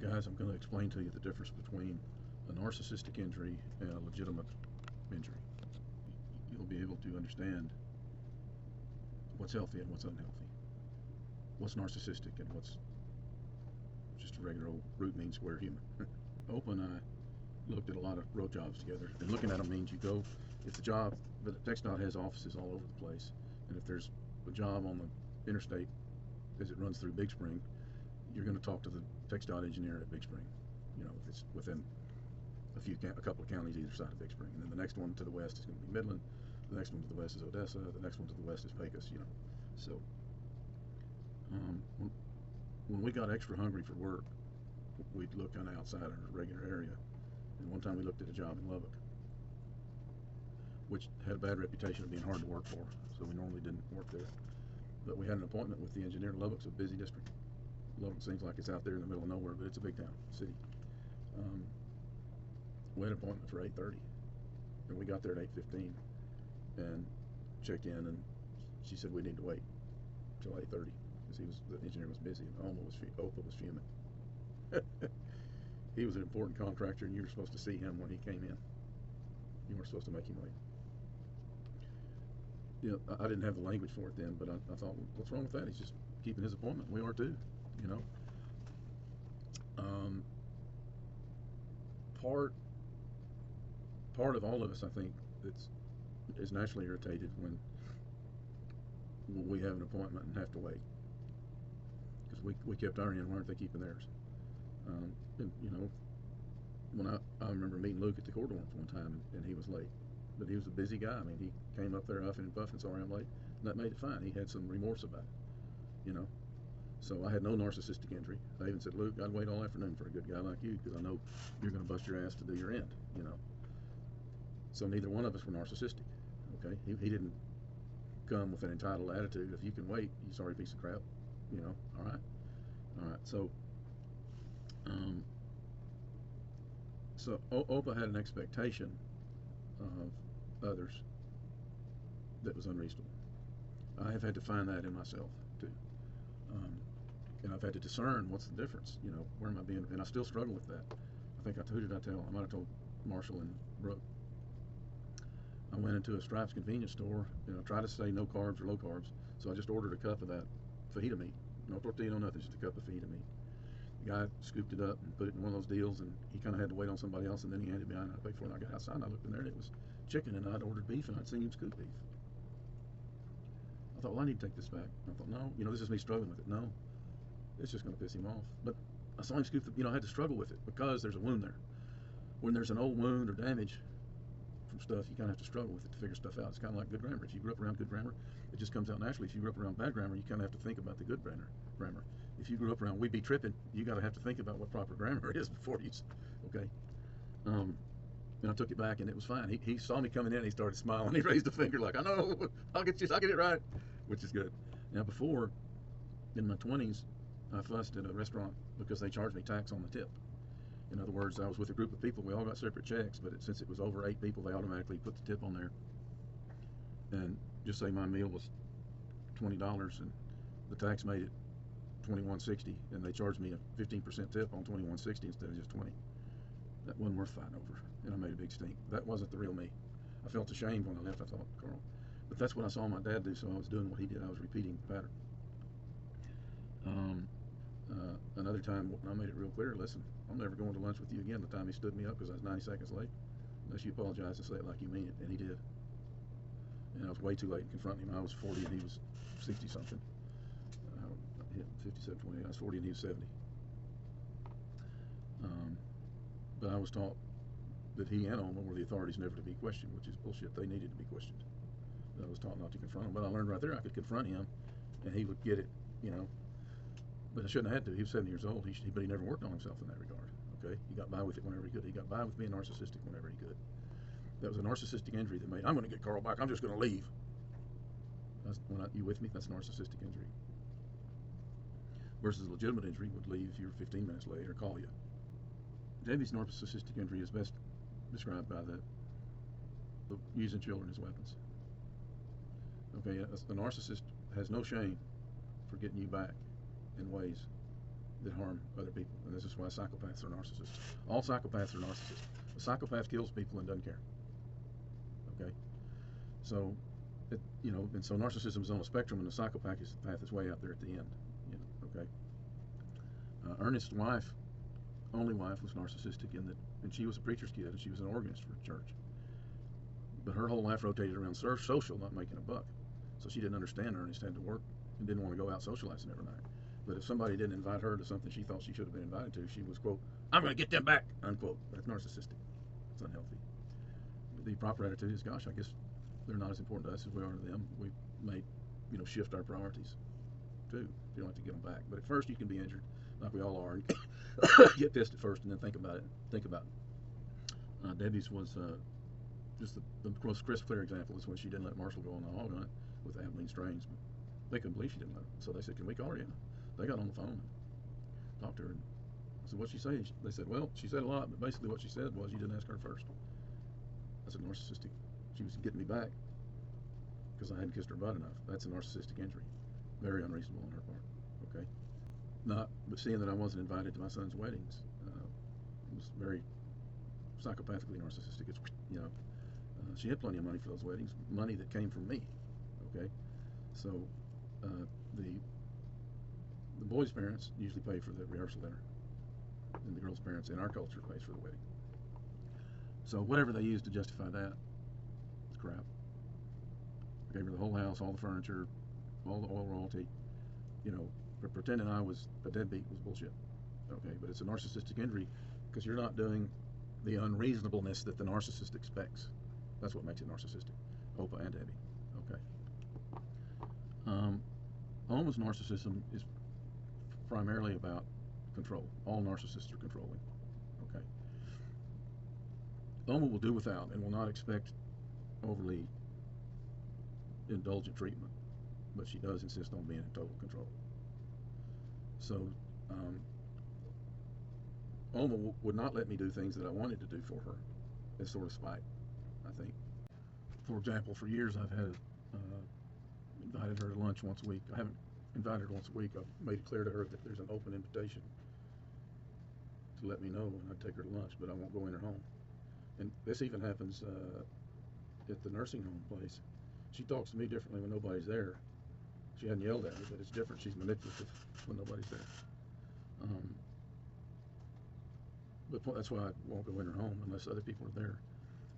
Guys, I'm going to explain to you the difference between a narcissistic injury and a legitimate injury. You'll be able to understand what's healthy and what's unhealthy, what's narcissistic and what's just a regular old root mean square human. Opa and I looked at a lot of road jobs together, and looking at them means you go, if the job, but TxDOT has offices all over the place, and if there's a job on the interstate as it runs through Big Spring, you're going to talk to the TxDOT engineer at Big Spring, you know, if it's within a couple of counties either side of Big Spring. And then the next one to the west is going to be Midland, the next one to the west is Odessa, the next one to the west is Pecos, you know. So when we got extra hungry for work, we'd look kind of outside our regular area. And one time we looked at a job in Lubbock, which had a bad reputation of being hard to work for, so we normally didn't work there. But we had an appointment with the engineer. Lubbock's a busy district. Lubbock seems like it's out there in the middle of nowhere, but it's a big town, city. We had an appointment for 8:30, and we got there at 8:15 and checked in, and she said we need to wait till 8:30 because the engineer was busy, and Opa was fuming. He was an important contractor, and you were supposed to see him when he came in. You weren't supposed to make him wait. You know, I didn't have the language for it then, but I thought, well, what's wrong with that? He's just keeping his appointment. We are too, you know. Part of all of us, I think, is naturally irritated when we have an appointment and have to wait, because we kept our end. Why aren't they keeping theirs? And you know, when I remember meeting Luke at the court dorms one time, and he was late, but he was a busy guy. I mean, he came up there huffing and puffing, sorry I'm late, and that made it fine. He had some remorse about it, you know. So I had no narcissistic injury. I even said, Luke, I'd wait all afternoon for a good guy like you, because I know you're going to bust your ass to do your end, you know. So neither one of us were narcissistic, okay? He didn't come with an entitled attitude. If you can wait, you sorry piece of crap, you know. All right. So Opa had an expectation of others that was unreasonable. I have had to find that in myself too, and I've had to discern what's the difference. You know, where am I being? And I still struggle with that. I think who did I tell? I might have told Marshall and Brooke. I went into a Stripes convenience store, you know, try to say no carbs or low carbs, so I just ordered a cup of that fajita meat. No tortilla, no nothing, just a cup of fajita meat. The guy scooped it up and put it in one of those deals, and he kind of had to wait on somebody else, and then he handed me, and I paid for it, and I got outside, and I looked in there, and it was chicken, and I'd ordered beef, and I'd seen him scoop beef. I thought, well, I need to take this back. I thought, no, you know, this is me struggling with it. No, it's just going to piss him off. But I saw him scoop the, you know, I had to struggle with it because there's a wound there. When there's an old wound or damage from stuff, you kind of have to struggle with it to figure stuff out. It's kind of like good grammar. If you grew up around good grammar, it just comes out naturally. If you grew up around bad grammar, you kind of have to think about the good grammar. If you grew up around we be tripping, you got to have to think about what proper grammar is before you, okay? And I took it back, and it was fine. He saw me coming in, and he started smiling. He raised a finger like, I know, I'll get it right, which is good. Now, before, in my 20s, I fussed at a restaurant because they charged me tax on the tip. In other words, I was with a group of people. We all got separate checks, but since it was over 8 people, they automatically put the tip on there. And just say my meal was $20, and the tax made it $21.60, and they charged me a 15% tip on $21.60 instead of just $20. That wasn't worth fighting over, and I made a big stink. That wasn't the real me. I felt ashamed when I left. I thought, Carl, but that's what I saw my dad do, so I was doing what he did. I was repeating the pattern. Another time, I made it real clear, listen, I'm never going to lunch with you again. The time he stood me up because I was 90 seconds late, unless you apologize and say it like you mean it, and he did. And I was way too late in confronting him. I was 40 and he was 60 something. I hit 57, 28. I was 40 and he was 70. But I was taught that he and Oma were the authorities never to be questioned, which is bullshit. They needed to be questioned. I was taught not to confront him, but I learned right there I could confront him, and he would get it, you know. But I shouldn't have had to. He was 70 years old, but he never worked on himself in that regard. Okay, he got by with it whenever he could. He got by with being narcissistic whenever he could. That was a narcissistic injury that made, I'm going to get Carl back. I'm just going to leave. You with me? That's a narcissistic injury. Versus a legitimate injury would leave you 15 minutes late or call you. Davy's narcissistic injury is best described by the using children as weapons. Okay, a narcissist has no shame for getting you back in ways that harm other people. And this is why psychopaths are narcissists. All psychopaths are narcissists. A psychopath kills people and doesn't care. Okay? So, and so narcissism is on a spectrum, and the psychopath is way out there at the end. Okay? Ernest's only wife, was narcissistic and she was a preacher's kid, and she was an organist for a church. But her whole life rotated around social, not making a buck. So she didn't understand Ernest had to work and didn't want to go out socializing every night. But if somebody didn't invite her to something she thought she should have been invited to, she was, quote, I'm going to get them back, unquote. That's narcissistic. It's unhealthy. The proper attitude is, gosh, I guess they're not as important to us as we are to them. We may, shift our priorities too. You don't have to get them back. But at first you can be injured, like we all are, and get pissed at first and then think about it. Debbie's was just the most crisp, clear example is when she didn't let Marshall go on the hog hunt with Abilene strains. They couldn't believe she didn't let him. So they said, can we call her in? They got on the phone and talked to her. And I said, what'd she say? They said, well, she said a lot, but basically what she said was, you didn't ask her first. I said, narcissistic. She was getting me back because I hadn't kissed her butt enough. That's a narcissistic injury. Very unreasonable on her part. Okay? But seeing that I wasn't invited to my son's weddings was very psychopathically narcissistic. It's, she had plenty of money for those weddings, money that came from me. Okay? So the boys' parents usually pay for the rehearsal dinner, and the girls' parents in our culture pays for the wedding. So whatever they used to justify that, it's crap. I gave her the whole house, all the furniture, all the oil royalty. But pretending I was a deadbeat was bullshit. Okay, but it's a narcissistic injury because you're not doing the unreasonableness that the narcissist expects. That's what makes it narcissistic. Opa and Debbie. Okay. Almost narcissism is primarily about control. All narcissists are controlling. Okay. Oma will do without and will not expect overly indulgent treatment, but she does insist on being in total control. So Oma would not let me do things that I wanted to do for her as sort of spite, I think. For example, for years I've had invited her to lunch once a week. I haven't invited her once a week. I've made it clear to her that there's an open invitation to let me know when I take her to lunch, but I won't go in her home. And this even happens at the nursing home place. She talks to me differently when nobody's there. She hadn't yelled at me, but it's different. She's manipulative when nobody's there. But that's why I won't go in her home unless other people are there.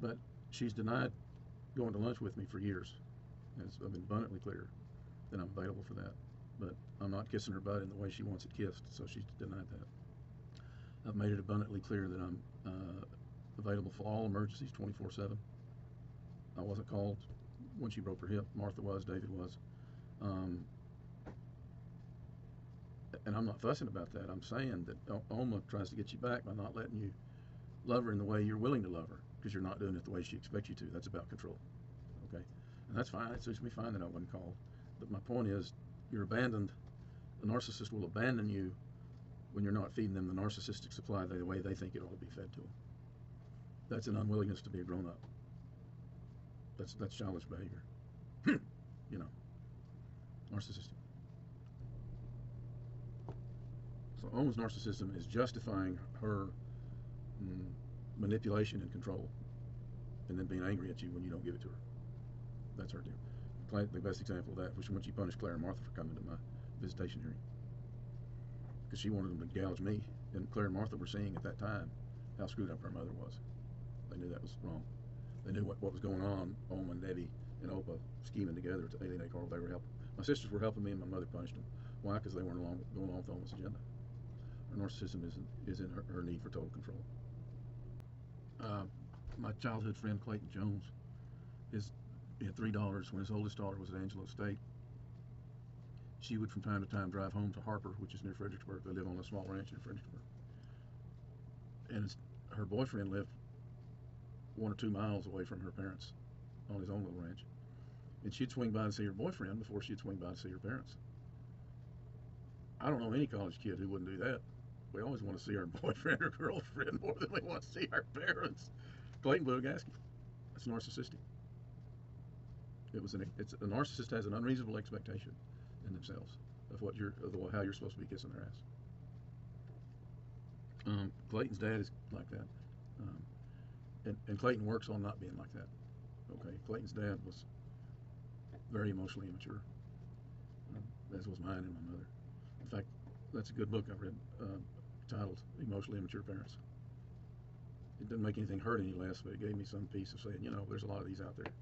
But she's denied going to lunch with me for years. I've been abundantly clear that I'm available for that. But I'm not kissing her butt in the way she wants it kissed, so she's denied that. I've made it abundantly clear that I'm available for all emergencies 24/7. I wasn't called when she broke her hip. Martha was, David was. And I'm not fussing about that. I'm saying that Oma tries to get you back by not letting you love her in the way you're willing to love her, because you're not doing it the way she expects you to. That's about control. Okay? And that's fine. It suits me fine that I wasn't called. But my point is, you're abandoned. The narcissist will abandon you when you're not feeding them the narcissistic supply the way they think it ought to be fed to them. That's an unwillingness to be a grown-up. That's childish behavior. Narcissistic. So Oma's narcissism is justifying her manipulation and control, and then being angry at you when you don't give it to her. That's her deal. The best example of that was when she punished Claire and Martha for coming to my visitation hearing, because she wanted them to gouge me, and Claire and Martha were seeing at that time how screwed up her mother was. They knew that was wrong. They knew what was going on. Oma and Debbie and Opa scheming together to alienate Carl. They were helping. My sisters were helping me, and my mother punished them. Why? Because they weren't going along with Oma's agenda. Her narcissism is in her need for total control. My childhood friend Clayton Jones, he had 3 daughters. When his oldest daughter was at Angelo State, she would from time to time drive home to Harper, which is near Fredericksburg. They live on a small ranch in Fredericksburg. And her boyfriend lived 1 or 2 miles away from her parents on his own little ranch. And she'd swing by to see her boyfriend before she'd swing by to see her parents. I don't know any college kid who wouldn't do that. We always want to see our boyfriend or girlfriend more than we want to see our parents. Clayton blew a gasket. That's narcissistic. A narcissist has an unreasonable expectation in themselves of how you're supposed to be kissing their ass. Clayton's dad is like that. Um, and Clayton works on not being like that. Okay, Clayton's dad was very emotionally immature, as was mine and my mother. In fact, that's a good book I read, titled Emotionally Immature Parents. It didn't make anything hurt any less, but it gave me some peace of saying, you know, there's a lot of these out there.